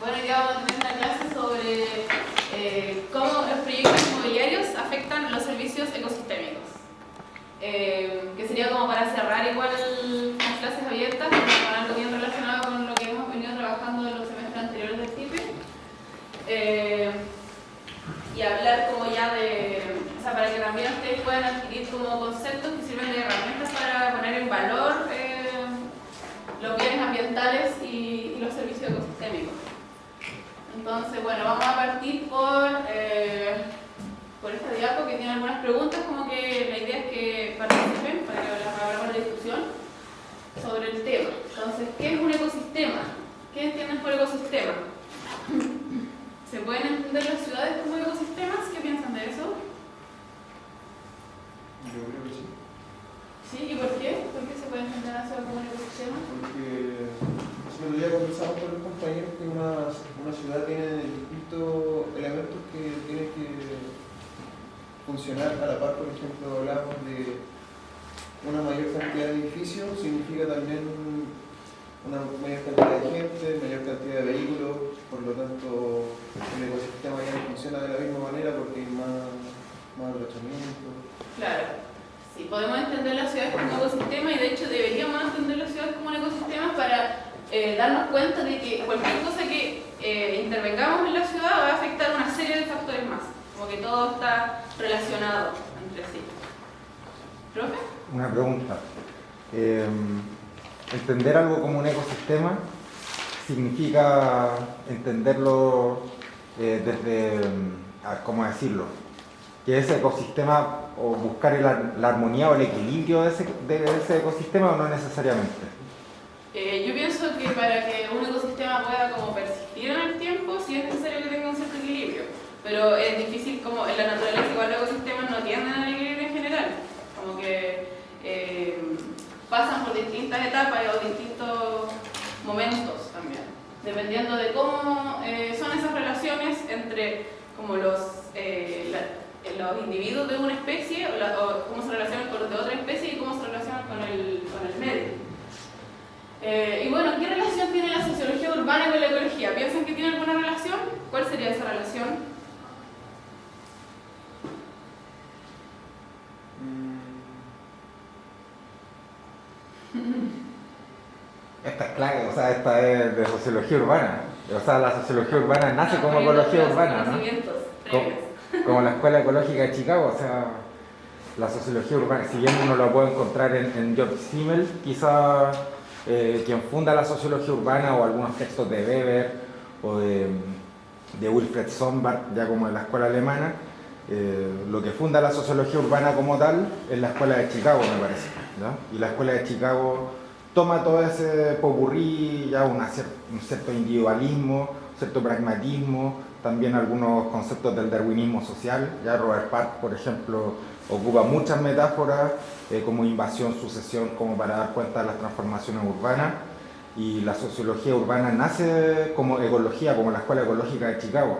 Bueno, hoy vamos a tener una clase sobre cómo los proyectos inmobiliarios afectan los servicios ecosistémicos. Que sería como para cerrar igual las clases abiertas, con algo bien relacionado con lo que hemos venido trabajando en los semestres anteriores del TIPE. Y hablar como ya de, o sea, para que también ustedes puedan adquirir como conceptos que sirven de herramientas para poner en valor los bienes ambientales y los servicios ecosistémicos. Entonces, bueno, vamos a partir por esta diapo que tiene algunas preguntas, como que la idea es que participen para que hablamos la discusión sobre el tema. Entonces, ¿qué es un ecosistema? ¿Qué entienden por ecosistema? ¿Se pueden entender las ciudades como ecosistemas? ¿Qué piensan de eso? Yo creo que sí. ¿Sí? ¿Y por qué? ¿Por qué se puede entender la ciudad como un ecosistema? Porque el otro día conversamos con los compañeros que una ciudad tiene distintos elementos que tienen que funcionar a la par. Por ejemplo, hablamos de una mayor cantidad de edificios, significa también una mayor cantidad de gente, mayor cantidad de vehículos, por lo tanto el ecosistema ya no funciona de la misma manera porque hay más aprovechamiento. Claro, sí, podemos entender las ciudades como ecosistema y de hecho deberíamos entender las ciudades como un ecosistema para darnos cuenta de que cualquier cosa que intervengamos en la ciudad va a afectar una serie de factores más, como que todo está relacionado entre sí. ¿Profe? Una pregunta. Entender algo como un ecosistema significa entenderlo desde, ¿cómo decirlo? Que ese ecosistema, o buscar la armonía o el equilibrio de ese ecosistema, o no necesariamente. Yo pienso que para que un ecosistema pueda como persistir en el tiempo, sí es necesario que tenga un cierto equilibrio, pero es difícil, como en la naturaleza igual los ecosistemas no tienden al equilibrio en general, como que pasan por distintas etapas o distintos momentos también, dependiendo de cómo son esas relaciones entre como los individuos de una especie o cómo se relacionan con los de otra especie y cómo se relacionan con el medio. Y bueno, ¿qué relación tiene la sociología urbana con la ecología? ¿Piensan que tiene alguna relación? ¿Cuál sería esa relación? Esta es clave, o sea, esta es de sociología urbana. O sea, la sociología urbana nace como ecología urbana, ¿no? Como la Escuela Ecológica de Chicago, o sea, la sociología urbana, si bien uno lo puede encontrar en George Simmel, quizá quien funda la sociología urbana, o algunos textos de Weber o de Wilfred Sombart, ya como en la escuela alemana, lo que funda la sociología urbana como tal es la Escuela de Chicago, me parece, ¿no? Y la Escuela de Chicago toma todo ese popurrí, ya un cierto individualismo, un cierto pragmatismo, también algunos conceptos del darwinismo social. Ya Robert Park, por ejemplo, ocupa muchas metáforas como invasión, sucesión, como para dar cuenta de las transformaciones urbanas. Y la sociología urbana nace como ecología, como la Escuela Ecológica de Chicago,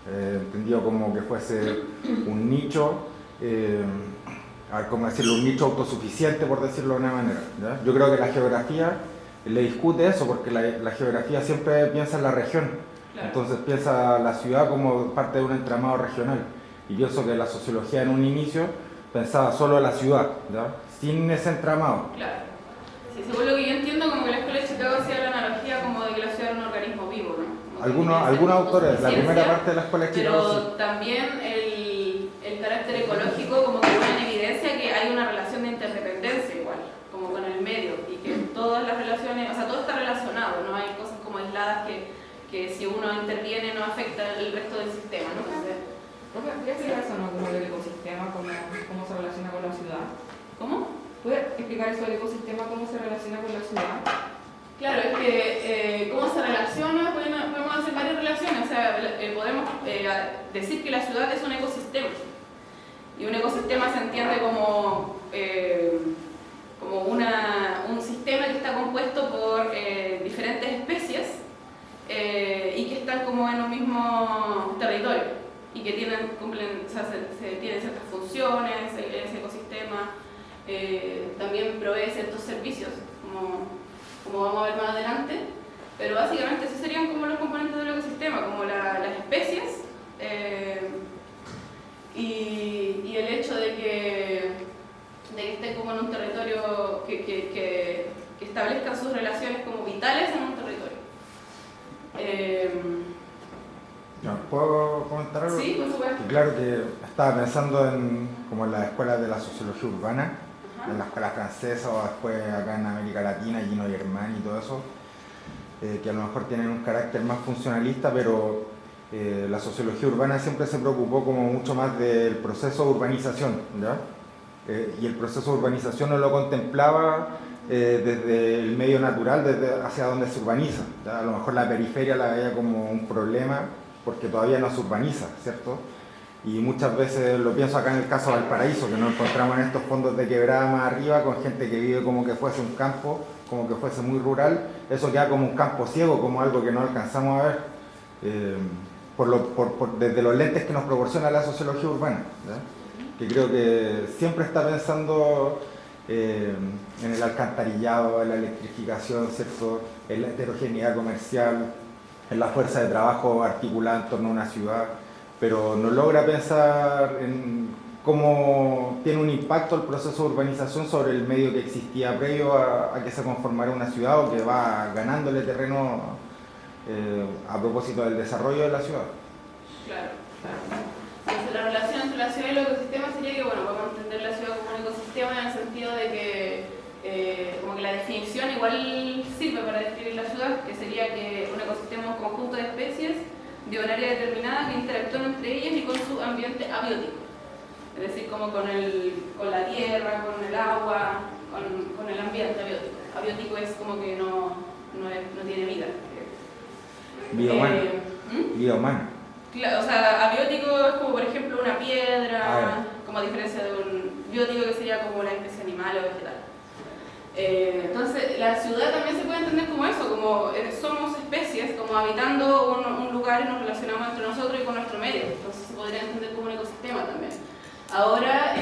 entendido como que fuese un nicho, como decirlo, un nicho autosuficiente, por decirlo de una manera, ¿ya? Yo creo que la geografía le discute eso, porque la geografía siempre piensa en la región, claro. Entonces piensa la ciudad como parte de un entramado regional, y pienso que la sociología en un inicio pensaba solo en la ciudad, ¿ya? Sin ese entramado. Claro. Sí, según lo que yo entiendo, como que la Escuela de Chicago hacía la analogía como de que la ciudad era un organismo vivo, ¿no? Algunos autores, la primera parte de la Escuela de Chicago. Pero sí. También el carácter ecológico como que pone en evidencia que hay una relación de interdependencia igual, como con el medio, y que todas las relaciones, o sea, todo está relacionado, no hay cosas como aisladas que si uno interviene no afecta el resto del sistema, ¿no? ¿Puede explicar eso, no? Como el ecosistema, cómo se relaciona con la ciudad? ¿Cómo? ¿Puede explicar eso del ecosistema, cómo se relaciona con la ciudad? Claro, es que cómo se relaciona, podemos hacer varias relaciones, o sea, podemos decir que la ciudad es un ecosistema, y un ecosistema se entiende como un sistema que está compuesto por diferentes especies y que están como en un mismo territorio y que cumplen ciertas funciones. Ese ecosistema también provee ciertos servicios, como vamos a ver más adelante, pero básicamente esos serían como los componentes del ¿Puedo comentar algo? Sí, por supuesto. Y claro que estaba pensando como en las escuelas de la sociología urbana, en la escuela francesa o después acá en América Latina, Gino Germán y todo eso, que a lo mejor tienen un carácter más funcionalista, pero la sociología urbana siempre se preocupó como mucho más del proceso de urbanización, ¿ya? Y el proceso de urbanización no lo contemplaba desde el medio natural, desde hacia donde se urbaniza, ¿ya? A lo mejor la periferia la veía como un problema porque todavía no se urbaniza, ¿cierto? Y muchas veces lo pienso acá en el caso de Valparaíso, que nos encontramos en estos fondos de quebrada más arriba con gente que vive como que fuese un campo, como que fuese muy rural. Eso queda como un campo ciego, como algo que no alcanzamos a ver desde los lentes que nos proporciona la sociología urbana, ¿ya? Que creo que siempre está pensando en el alcantarillado, en la electrificación, ¿cierto? En la heterogeneidad comercial, en la fuerza de trabajo articulada en torno a una ciudad, pero no logra pensar en cómo tiene un impacto el proceso de urbanización sobre el medio que existía previo a que se conformara una ciudad o que va ganándole terreno a propósito del desarrollo de la ciudad. Claro, claro. Entonces, la relación entre la ciudad y los ecosistemas sería que, bueno, vamos a entender la ciudad como un ecosistema en el sentido de que como que la definición igual sirve para describir la ciudad, que sería que un ecosistema es un conjunto de especies de un área determinada que interactúan entre ellas y con su ambiente abiótico. Es decir, como con la tierra, con el agua, con el ambiente abiótico. Abiótico es como que no tiene vida. Vida humana. Vida humana. Claro, o sea, abiótico es como por ejemplo una piedra, como a diferencia de un biótico que sería como una especie animal o vegetal. Entonces, la ciudad también se puede entender como eso, como somos especies, como habitando un lugar y nos relacionamos entre nosotros y con nuestro medio. Entonces, se podría entender como un ecosistema también. Ahora,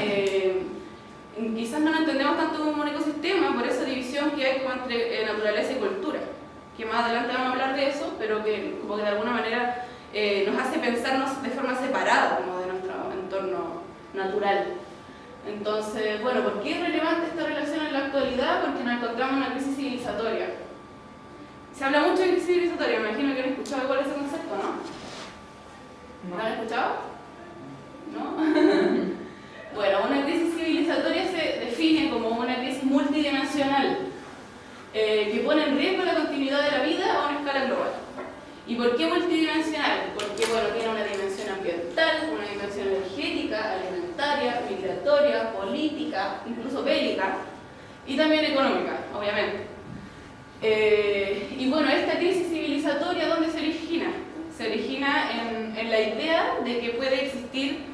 quizás no lo entendemos tanto como un ecosistema por esa división que hay como entre naturaleza y cultura, que más adelante vamos a hablar de eso, pero que como que de alguna manera nos hace pensarnos de forma separada como de nuestro entorno natural. Entonces, bueno, ¿por qué es relevante esta relación en la actualidad? Porque nos encontramos en una crisis civilizatoria. Se habla mucho de crisis civilizatoria, me imagino que han escuchado igual ese concepto, ¿no? ¿No lo han escuchado? ¿No? Bueno, una crisis civilizatoria se define como una crisis multidimensional que pone en riesgo la continuidad de la vida a una escala global. ¿Y por qué multidimensional? Porque, bueno, tiene una dimensión ambiental, una dimensión energética, alimentaria, migratoria, política, incluso bélica, y también económica, obviamente. Y bueno, esta crisis civilizatoria, ¿dónde se origina? Se origina en la idea de que puede existir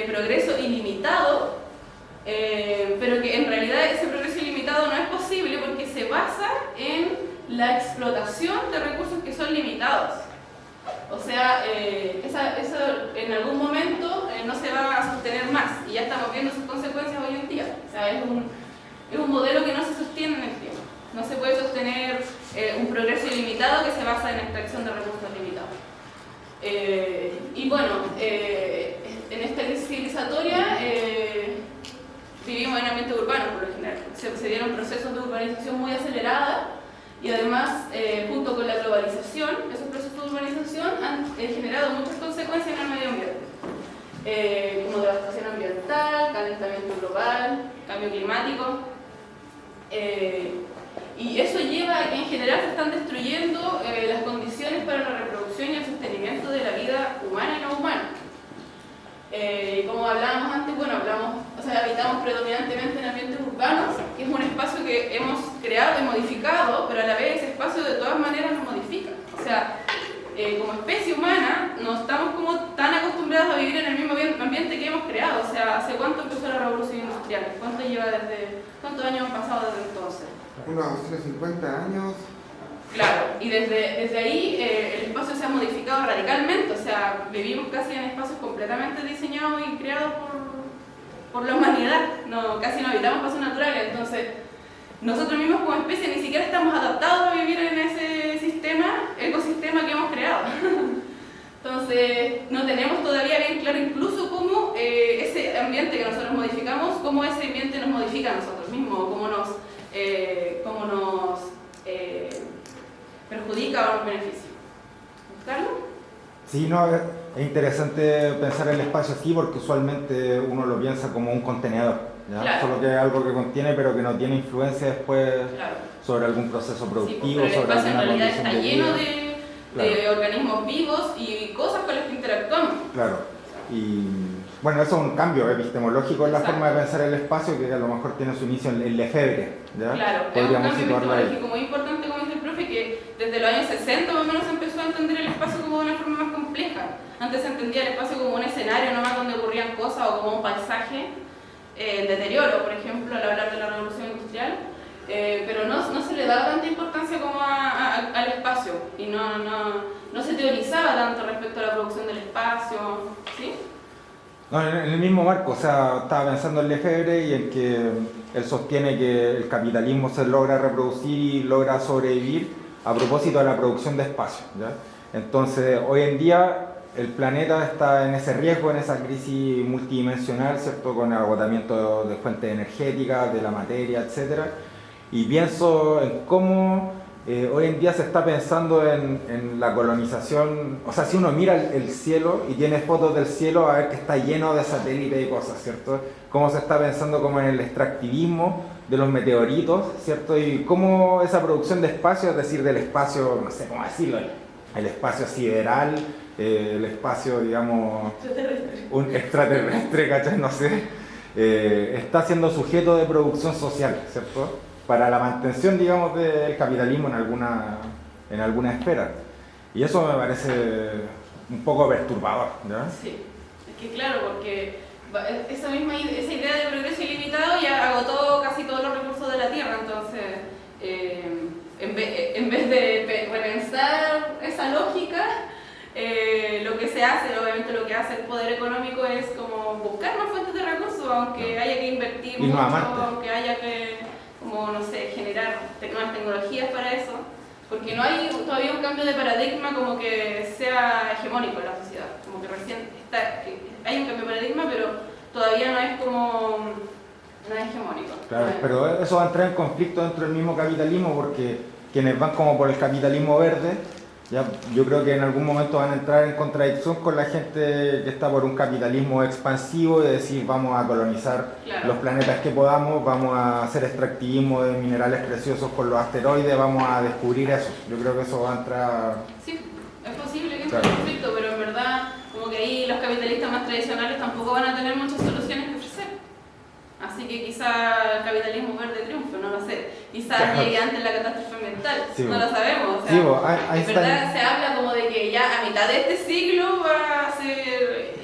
progreso ilimitado, pero que en realidad ese progreso ilimitado no es posible porque se basa en la explotación de recursos que son limitados. O sea, eso en algún momento no se va a sostener más y ya estamos viendo sus consecuencias hoy en día. O sea, es un modelo que no se sostiene en el tiempo. No se puede sostener un progreso ilimitado que se basa en la extracción de recursos limitados. Y bueno, en esta crisis civilizatoria vivimos en ambiente urbano por lo general. Se dieron procesos de urbanización muy acelerados. Y además, junto con la globalización, esos procesos de urbanización han generado muchas consecuencias en el medio ambiente, como devastación ambiental, calentamiento global, cambio climático. Y eso lleva a que en general se están destruyendo las condiciones para la reproducción y el sostenimiento de la vida humana y no humana. Como hablábamos antes, bueno, habitamos predominantemente en ambientes urbanos, que es un espacio que hemos creado y modificado, pero a la vez ese espacio de todas maneras nos modifica. O sea, como especie humana no estamos como tan acostumbrados a vivir en el mismo ambiente que hemos creado. O sea, ¿hace cuánto empezó la revolución industrial? ¿Cuántos años han pasado desde entonces? Unos 50 años. Claro, y desde ahí el espacio se ha modificado radicalmente, o sea, vivimos casi en espacios completamente diseñados y creados por la humanidad, casi no habitamos espacios naturales, entonces nosotros mismos como especie ni siquiera estamos adaptados a vivir en ese ecosistema que hemos creado. Entonces, no tenemos todavía bien claro incluso cómo ese ambiente que nosotros modificamos, cómo ese ambiente nos modifica a nosotros mismos, cómo nos perjudica o nos beneficia. ¿Carlos? Sí, no, es interesante pensar el espacio así porque usualmente uno lo piensa como un contenedor, ¿ya? Claro. Solo que es algo que contiene pero que no tiene influencia después Claro. sobre algún proceso Sí, productivo, pero el sobre espacio en alguna realidad condición está de lleno vida. de organismos vivos y cosas con las que interactuamos. Claro, y bueno, eso es un cambio epistemológico en la Exacto. forma de pensar el espacio que a lo mejor tiene su inicio en Lefebvre, ¿ya? Claro, es un Podríamos cambio situarlo ahí. epistemológico muy importante, como dice el profe, que desde los años 60 más o menos se empezó a entender el espacio como de una forma más compleja. Antes se entendía el espacio como un escenario nomás donde ocurrían cosas o como un paisaje, el deterioro, por ejemplo, al hablar de la revolución industrial, pero no se le daba tanta importancia como al espacio y no se teorizaba tanto respecto a la producción del espacio, ¿sí? No, en el mismo marco, o sea, estaba pensando en Lefebvre y en que él sostiene que el capitalismo se logra reproducir y logra sobrevivir a propósito de la producción de espacio, ¿ya? Entonces, hoy en día el planeta está en ese riesgo, en esa crisis multidimensional, ¿cierto? Con el agotamiento de fuentes energéticas, de la materia, etc. Y pienso en cómo hoy en día se está pensando en la colonización. O sea, si uno mira el cielo y tiene fotos del cielo, a ver que está lleno de satélites y cosas, ¿cierto? Cómo se está pensando como en el extractivismo de los meteoritos, ¿cierto? Y cómo esa producción de espacio, es decir, del espacio, no sé cómo decirlo, el espacio sideral, el espacio, digamos, un extraterrestre, ¿cachai? No sé, está siendo sujeto de producción social, ¿cierto? Para la mantención, digamos, del capitalismo en alguna esfera. Y eso me parece un poco perturbador, ¿ya? Sí, es que claro, porque esa idea de progreso ilimitado ya agotó casi todos los recursos de la Tierra, entonces en vez de repensar esa lógica, lo que se hace, obviamente lo que hace el poder económico es como buscar más fuentes de recursos, aunque haya que invertir Y no mucho, amarte. aunque haya que, como no sé, generar nuevas tecnologías para eso, porque no hay todavía un cambio de paradigma como que sea hegemónico en la sociedad, como que recién hay un cambio de paradigma, pero todavía no es hegemónico. Claro, pero eso va a entrar en conflicto dentro del mismo capitalismo porque quienes van como por el capitalismo verde, ya, yo creo que en algún momento van a entrar en contradicción con la gente que está por un capitalismo expansivo y decir vamos a colonizar los planetas que podamos, vamos a hacer extractivismo de minerales preciosos con los asteroides, vamos a descubrir eso. Yo creo que eso va a entrar... Sí, es posible que entre en conflicto, pero en verdad como que ahí los capitalistas más tradicionales tampoco van a tener muchas soluciones que ofrecer. Así que quizá el capitalismo verde triunfe, no lo sé. Quizá llegue antes la catástrofe ambiental, sí, no lo sabemos. O sea, sí, en verdad se habla como de que ya a mitad de este siglo va a ser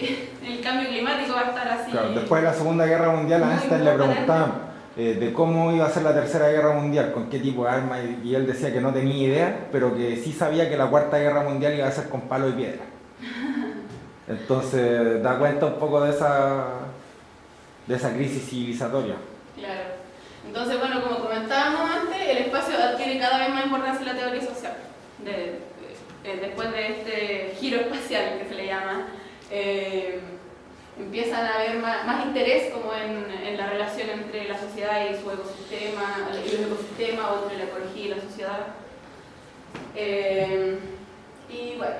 el cambio climático, va a estar así. Claro, después de la Segunda Guerra Mundial a Einstein le preguntaban de cómo iba a ser la Tercera Guerra Mundial, con qué tipo de armas, y él decía que no tenía idea, pero que sí sabía que la Cuarta Guerra Mundial iba a ser con palo y piedra. Entonces da cuenta un poco de esa crisis civilizatoria. Claro. Entonces, bueno, como comentábamos antes, el espacio adquiere cada vez más importancia en la teoría social. Después de este giro espacial que se le llama, empiezan a haber más interés como en la relación entre la sociedad y su ecosistema, y los ecosistemas, o entre la ecología y la sociedad. Y bueno,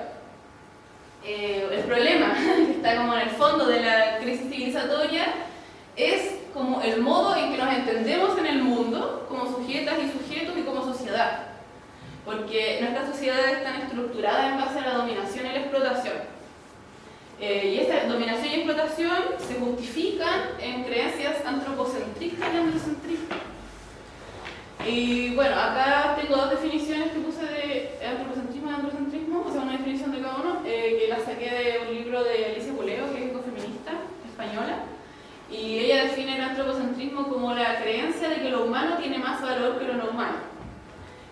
el problema que está como en el fondo de la crisis civilizatoria es como el modo en que nos entendemos en el mundo como sujetas y sujetos y como sociedad, porque nuestras sociedades están estructuradas en base a la dominación y la explotación, y esta dominación y explotación se justifican en creencias antropocentristas y androcentristas. Y bueno, acá tengo dos definiciones que puse de antropocentrismo y androcentrismo, o sea, una definición de cada uno, que la saqué de un libro de Alicia Puleo, que es ecofeminista española, y ella define el antropocentrismo como la creencia de que lo humano tiene más valor que lo no humano.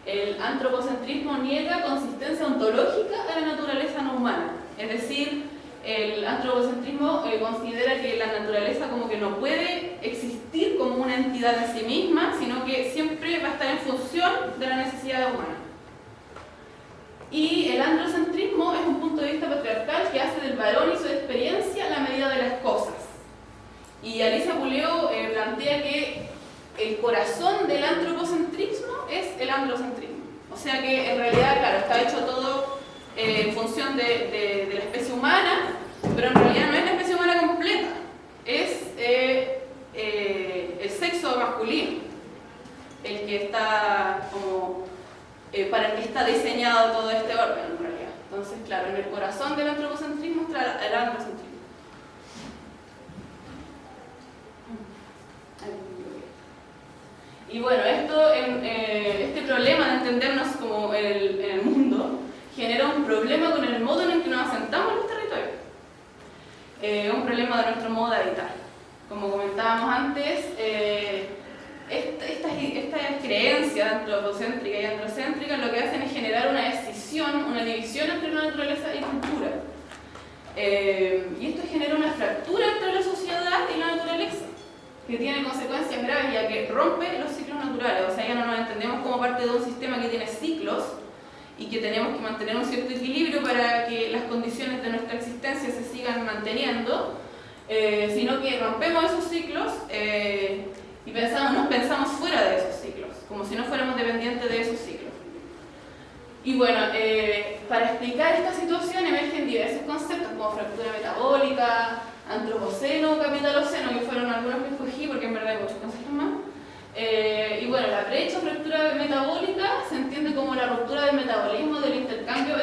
El antropocentrismo niega consistencia ontológica a la naturaleza no humana, es decir, el antropocentrismo considera que la naturaleza como que no puede existir como una entidad en sí misma, sino que siempre va a estar en función de la necesidad humana. Y el androcentrismo es un punto de vista patriarcal que hace del varón y su experiencia la medida de las cosas. Y Alicia Puleo plantea que el corazón del antropocentrismo es el androcentrismo. O sea que en realidad, claro, está hecho todo en función de la pero en realidad no es la especie humana completa, es el sexo masculino el que está como para el que está diseñado todo este orden en realidad. Entonces, claro, en el corazón del antropocentrismo está el androcentrismo. Y bueno, este problema de entendernos como en el mundo genera un problema con el modo en el que nos asentamos en los territorios. Un problema de nuestro modo de habitar. Como comentábamos antes, estas creencias antropocéntricas y androcéntricas lo que hacen es generar una escisión, una división entre la naturaleza y cultura. Y esto genera una fractura entre la sociedad y la naturaleza, que tiene consecuencias graves ya que rompe los ciclos naturales. O sea, ya no nos entendemos como parte de un sistema que tiene ciclos y que tenemos que mantener un cierto equilibrio para que las condiciones de nuestra existencia se sigan manteniendo, sino que rompemos esos ciclos y nos pensamos fuera de esos ciclos, como si no fuéramos dependientes de esos ciclos. Y bueno, para explicar esta situación emergen diversos conceptos como fractura metabólica, antropoceno, capitaloceno, que fueron algunos que escogí porque en verdad hay muchos conceptos más. Y bueno, la brecha o fractura metabólica se entiende como la ruptura del metabolismo del intercambio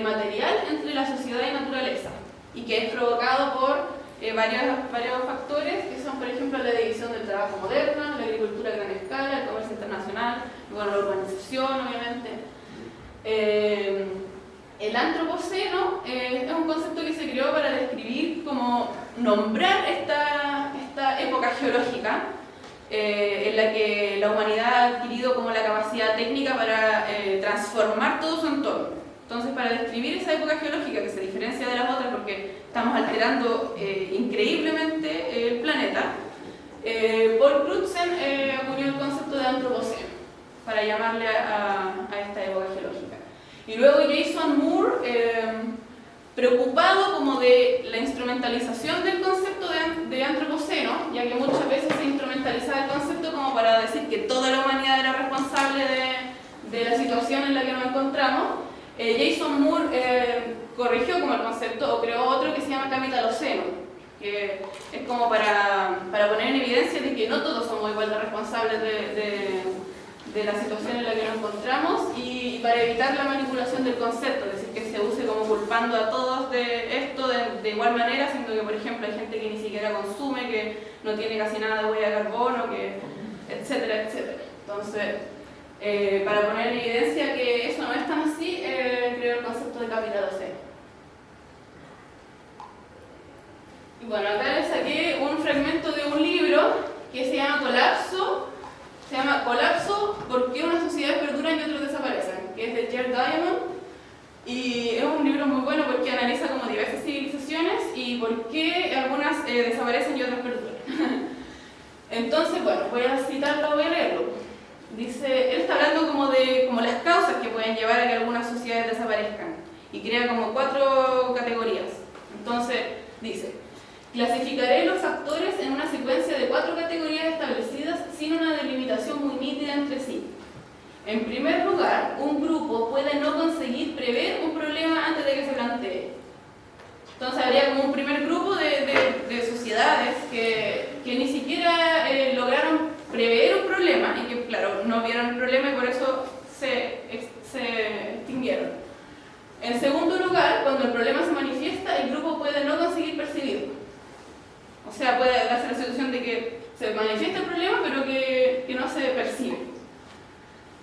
material entre la sociedad y naturaleza, y que es provocado por varios factores, que son, por ejemplo, la división del trabajo moderna, la agricultura a gran escala, el comercio internacional, bueno, la urbanización, obviamente. El antropoceno es un concepto que se creó para describir, como nombrar esta época geológica en la que la humanidad ha adquirido como la capacidad técnica para transformar todo su entorno. Entonces, para describir esa época geológica que se diferencia de las otras porque estamos alterando increíblemente el planeta, Paul Crutzen acuñó el concepto de antropoceno para llamarle a esta época geológica. Y luego Jason Moore, preocupado como de la instrumentalización del concepto de antropoceno, ya que muchas veces se instrumentalizaba el concepto como para decir que toda la humanidad era responsable de la situación en la que nos encontramos, Jason Moore corrigió como el concepto o creó otro que se llama capitaloceno, que es como para poner en evidencia de que no todos somos igual de responsables de la situación en la que nos encontramos y para evitar la manipulación del concepto, es decir, que se use como culpando a todos de esto de igual manera, siendo que, por ejemplo, hay gente que ni siquiera consume, que no tiene casi nada de huella de carbono, etcétera, etcétera. Entonces, para poner en evidencia que eso no es tan así, creo el concepto de capitaloceno. Y bueno, acá les saqué un fragmento de un libro que se llama Colapso, ¿por qué unas sociedades perduran y otros desaparecen?, que es de Jared Diamond, y es un libro muy bueno porque analiza como diversas civilizaciones y por qué algunas desaparecen y otras perduran. Entonces, bueno, voy a citarlo, voy a leerlo. Dice, él está hablando como las causas que pueden llevar a que algunas sociedades desaparezcan y crea como 4 categorías. Entonces, dice, clasificaré los factores en una secuencia de 4 categorías establecidas sin una delimitación muy nítida entre sí. En primer lugar, un grupo puede no conseguir prever un problema antes de que se plantee. Entonces habría como un primer grupo de sociedades que ni siquiera lograron prever un problema y que, claro, no vieron el problema y por eso se extinguieron. En segundo lugar, cuando el problema se manifiesta, el grupo puede no conseguir percibirlo. O sea, puede darse la situación de que se manifiesta el problema, pero que no se percibe.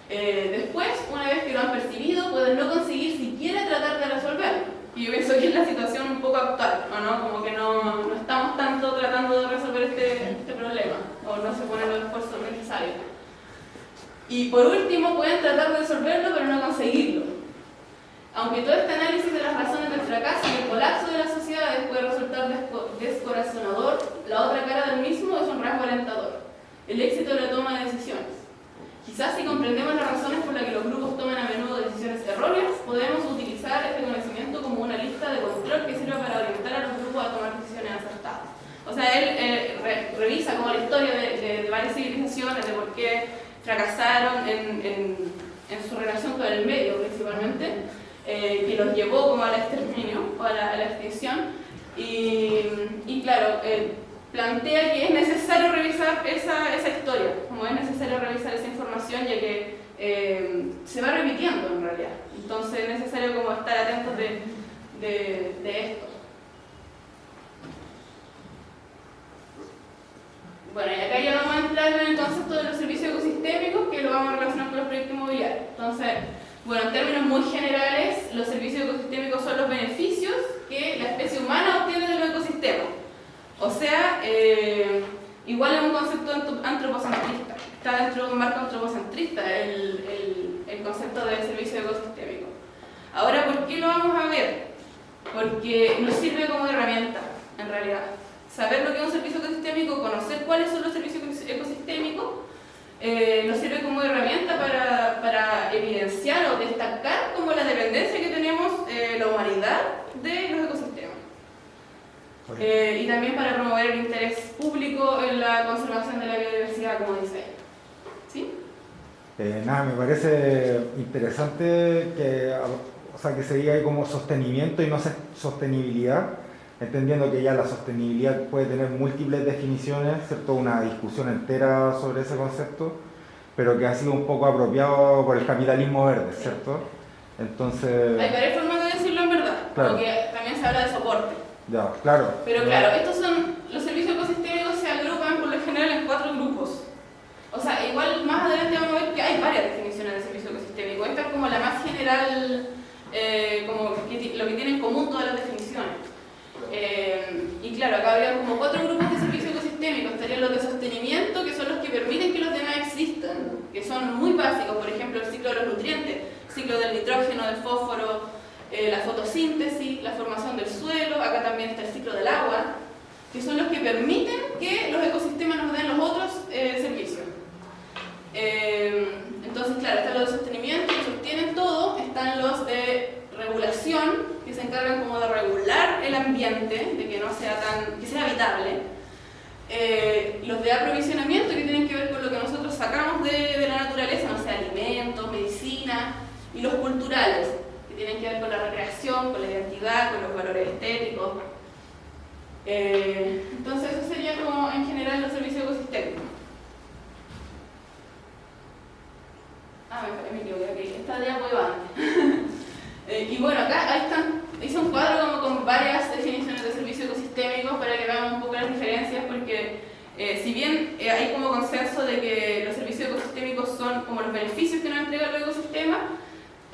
Después, una vez que lo han percibido, pueden no conseguir siquiera tratar de resolverlo. Y yo pienso que es la situación un poco actual, ¿no? Como que no estamos tanto tratando de resolver este problema, o no se ponen los esfuerzos necesarios. Y por último, pueden tratar de resolverlo, pero no conseguirlo. Aunque todo este análisis de las razones del fracaso y el colapso de las sociedades puede resultar descorazonador, la otra cara del mismo es un rasgo alentador: el éxito de la toma de decisiones. Quizás si comprendemos las razones por las que los grupos toman a menudo decisiones erróneas, podemos utilizar este conocimiento como una lista de control que sirva para orientar a los grupos a tomar decisiones acertadas. O sea, él revisa como la historia de varias civilizaciones, de por qué fracasaron en su relación con el medio principalmente, que los llevó como al exterminio o a la extinción, Y claro, plantea que es necesario revisar esa historia, como es necesario revisar esa información, ya que se va repitiendo en realidad. Entonces es necesario como estar atentos de esto. Bueno, y acá ya vamos a entrar en el concepto de los servicios ecosistémicos, que lo vamos a relacionar con los proyectos inmobiliarios. Entonces, bueno, en términos muy generales, los servicios ecosistémicos son los beneficios que la especie humana obtiene de los ecosistemas. O sea, igual es un concepto antropocentrista. Está dentro de un marco antropocentrista el concepto de servicio ecosistémico. Ahora, ¿por qué lo vamos a ver? Porque nos sirve como herramienta, en realidad. Saber lo que es un servicio ecosistémico, conocer cuáles son los servicios ecosistémicos, nos sirve como herramienta para evidenciar o destacar como la dependencia que tenemos la humanidad de los ecosistemas. Y también para promover el interés público en la conservación de la biodiversidad, como dice ella. ¿Sí? Nada, me parece interesante que se diga ahí como sostenimiento y no sostenibilidad, entendiendo que ya la sostenibilidad puede tener múltiples definiciones, ¿cierto? Una discusión entera sobre ese concepto, pero que ha sido un poco apropiado por el capitalismo verde, ¿cierto? Entonces... Hay varias formas de decirlo en verdad, claro. Como que también se habla de soporte. Ya, claro. Pero claro, estos son, los servicios ecosistémicos se agrupan por lo general en 4 grupos. O sea, igual más adelante vamos a ver que hay varias definiciones de servicio ecosistémico. Esta es como la más general, como lo que tiene en común todas las definiciones. Y claro, acá habría como 4 grupos de servicios ecosistémicos. Estarían los de sostenimiento, que son los que permiten que los demás existan, que son muy básicos, por ejemplo el ciclo de los nutrientes, el ciclo del nitrógeno, del fósforo, la fotosíntesis, la formación del suelo. Acá también está el ciclo del agua, que son los que permiten que los ecosistemas nos den los otros servicios. Entonces, claro, están los de sostenimiento, que sostienen todo. Están los de regulación, que se encargan como de regular el ambiente, de que no sea que sea habitable. Los de aprovisionamiento, que tienen que ver con lo que nosotros sacamos de la naturaleza, no sé, alimentos, medicina. Y los culturales, que tienen que ver con la recreación, con la identidad, con los valores estéticos. Entonces eso sería como en general los servicios ecosistémicos. Me equivoqué, aquí. Esta diapo iba antes. Y bueno, acá ahí están, hice un cuadro como con varias definiciones de servicios ecosistémicos para que veamos un poco las diferencias, porque si bien hay como consenso de que los servicios ecosistémicos son como los beneficios que nos entregan los ecosistemas,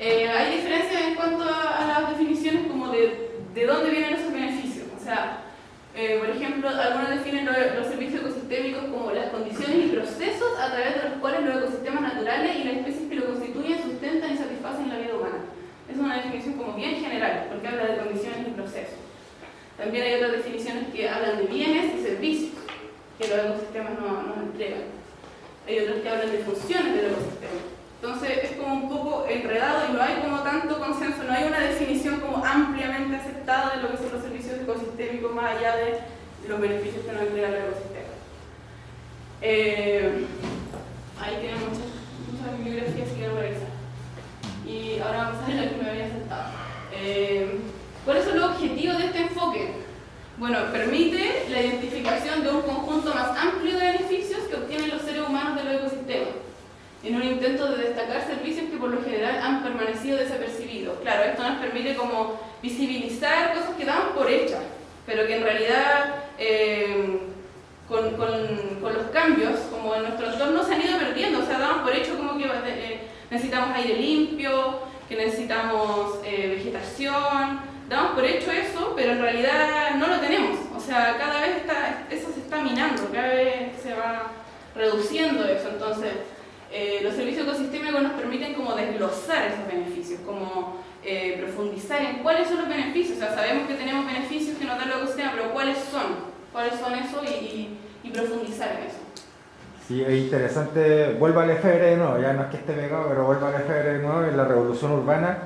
hay diferencias en cuanto a las definiciones como de dónde vienen esos beneficios. O sea, por ejemplo, algunos definen los servicios ecosistémicos como las condiciones y procesos a través de los cuales los ecosistemas naturales y las especies que lo constituyen sustentan y satisfacen la vida humana. Es una definición como bien general, porque habla de condiciones y procesos. También hay otras definiciones que hablan de bienes y servicios que los ecosistemas nos entregan. Hay otras que hablan de funciones del ecosistema. Entonces es como un poco enredado y no hay como tanto consenso, no hay una definición como ampliamente aceptada de lo que son los servicios ecosistémicos más allá de los beneficios que nos entregan los ecosistemas. Ahí tienen muchas bibliografías que quiero revisar. Y ahora vamos a ver lo que me había saltado. ¿Cuáles son los objetivos de este enfoque? Bueno, permite la identificación de un conjunto más amplio de beneficios que obtienen los seres humanos de los ecosistemas, en un intento de destacar servicios que por lo general han permanecido desapercibidos. Claro, esto nos permite como visibilizar cosas que damos por hechas, pero que en realidad con los cambios, como en nuestro entorno, se han ido perdiendo. O sea, damos por hecho como que necesitamos aire limpio, que necesitamos vegetación, damos por hecho eso, pero en realidad no lo tenemos. O sea, cada vez eso se está minando, cada vez se va reduciendo eso. Entonces, los servicios ecosistémicos nos permiten como desglosar esos beneficios, como profundizar en cuáles son los beneficios. O sea, sabemos que tenemos beneficios que nos dan los ecosistemas, pero ¿cuáles son esos y profundizar en eso? Sí, es interesante. Vuelvo al Lefebvre de nuevo, ya no es que esté pegado, pero vuelvo al Lefebvre de nuevo. En la revolución urbana,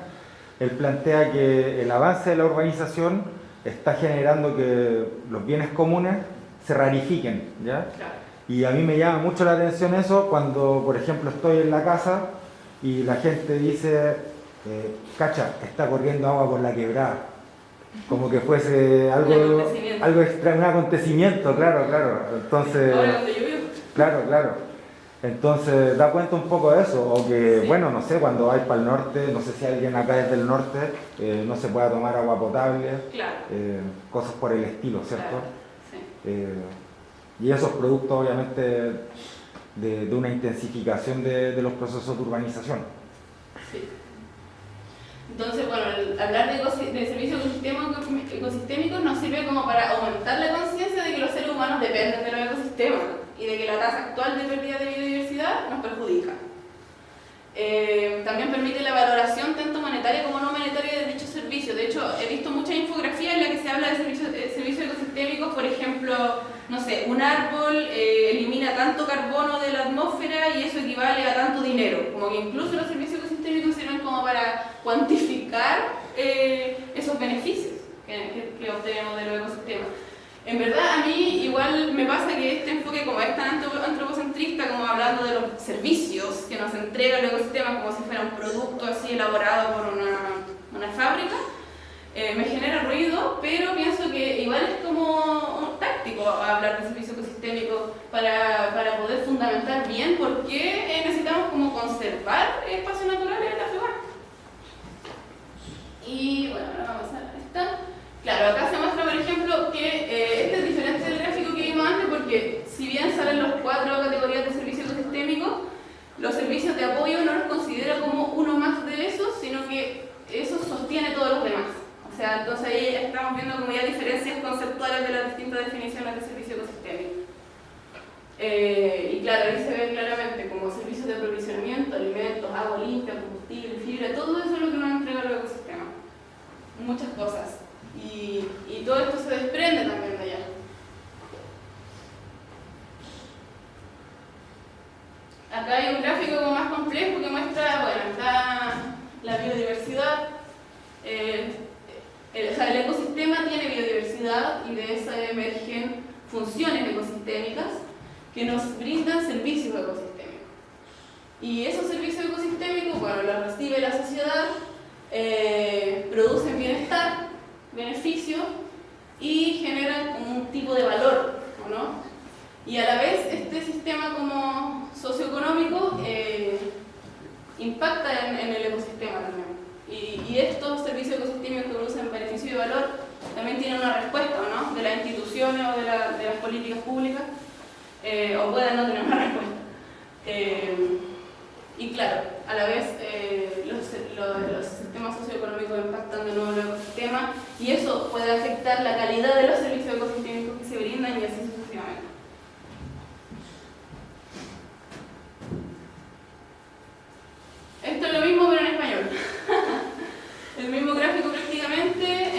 él plantea que el avance de la urbanización está generando que los bienes comunes se rarifiquen, ¿ya? Claro. Y a mí me llama mucho la atención eso cuando, por ejemplo, estoy en la casa y la gente dice, cacha, está corriendo agua por la quebrada. como que fuese algo extra, un acontecimiento, claro. Entonces, ahora cuando llovió. claro. Entonces da cuenta un poco de eso, o que, bueno, no sé, cuando vais para el norte, no sé si alguien acá es del norte, no se pueda tomar agua potable, Claro. cosas por el estilo, ¿cierto? Claro, sí. Y esos productos, obviamente, de una intensificación de los procesos de urbanización. Sí. Entonces, bueno, hablar de servicios ecosistémicos nos sirve como para aumentar la conciencia de que los seres humanos dependen de los ecosistemas y de que la tasa actual de pérdida de biodiversidad nos perjudica. También permite la valoración tanto monetaria como no monetaria de dichos servicios. De hecho, he visto muchas infografías en las que se habla de servicios ecosistémicos, por ejemplo, no sé, un árbol elimina tanto carbono de la atmósfera y eso equivale a tanto dinero. Como que incluso los servicios ecosistémicos sirven como para cuantificar esos beneficios que obtenemos de los ecosistemas. En verdad, a mí igual me pasa que este enfoque como es tan antropocentrista, como hablando de los servicios que nos entrega el ecosistema como si fuera un producto así elaborado por una fábrica, me genera ruido, pero pienso que igual es como táctico hablar de servicio ecosistémico para poder fundamentar bien por qué necesitamos como conservar espacios naturales en la ciudad. Y bueno, ahora vamos a esta. Claro, acá se muestra, por ejemplo, que este es diferente del gráfico que vimos antes porque si bien salen las 4 categorías de servicio ecosistémico, los servicios de apoyo no los considera como uno más de esos, sino que eso sostiene todos los demás. O sea, entonces ahí estamos viendo como ya diferencias conceptuales de las distintas definiciones de servicio ecosistémico. Y claro, ahí se ve claramente como servicios de aprovisionamiento, alimentos, agua limpia, combustible, fibra, todo eso es lo que nos entrega el ecosistema. Muchas cosas. Y todo esto se desprende también de allá. Acá hay un gráfico como más complejo que muestra, bueno, está la biodiversidad. El ecosistema tiene biodiversidad y de eso emergen funciones ecosistémicas que nos brindan servicios ecosistémicos. Y esos servicios ecosistémicos, bueno, los recibe la sociedad, producen bienestar, beneficio y generan como un tipo de valor, ¿no? Y a la vez este sistema como socioeconómico impacta en el ecosistema también. Y estos servicios ecosistémicos que producen beneficio y valor también tienen una respuesta, ¿no? De las instituciones o de las políticas públicas, o pueden no tener una respuesta. Y claro, a la vez los sistemas socioeconómicos impactan de nuevo el ecosistema y eso puede afectar la calidad de los servicios ecosistémicos que se brindan y así sucesivamente. Esto es lo mismo pero en español. El mismo gráfico prácticamente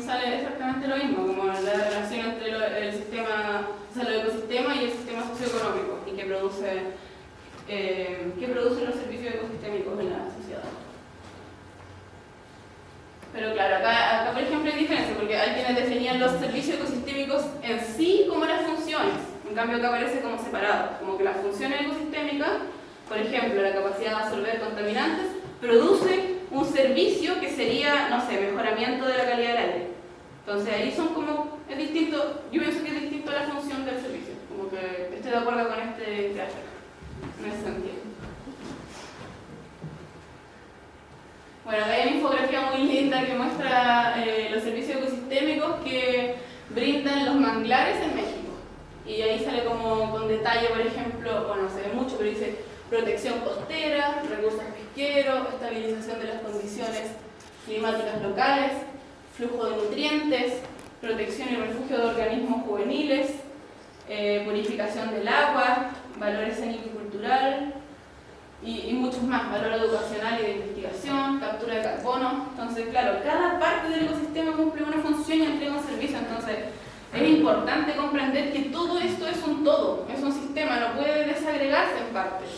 sale exactamente lo mismo, como la relación entre el sistema, o sea, los ecosistemas y el sistema socioeconómico y que producen los servicios ecosistémicos en la sociedad. Pero claro, acá por ejemplo hay diferencia, porque hay quienes definían los servicios ecosistémicos en sí como las funciones, en cambio acá aparece como separado, como que las funciones ecosistémicas, por ejemplo, la capacidad de absorber contaminantes, produce un servicio que sería, no sé, mejoramiento de la calidad del aire. Entonces ahí son como, es distinto, yo pienso que es distinto a la función del servicio, como que estoy de acuerdo con este gráfico. En ese sentido. Bueno, acá hay una infografía muy linda que muestra los servicios ecosistémicos que brindan los manglares en México. Y ahí sale como con detalle, por ejemplo, bueno, no se ve mucho, pero dice protección costera, recursos pesqueros, estabilización de las condiciones climáticas locales, flujo de nutrientes, protección y refugio de organismos juveniles, purificación del agua, valor escénico y cultural y muchos más, valor educacional y de investigación, captura de carbono. Entonces, claro, cada parte del ecosistema cumple una función y entrega un servicio. Entonces, es importante comprender que todo esto es un todo, es un sistema, no puede desagregarse en partes.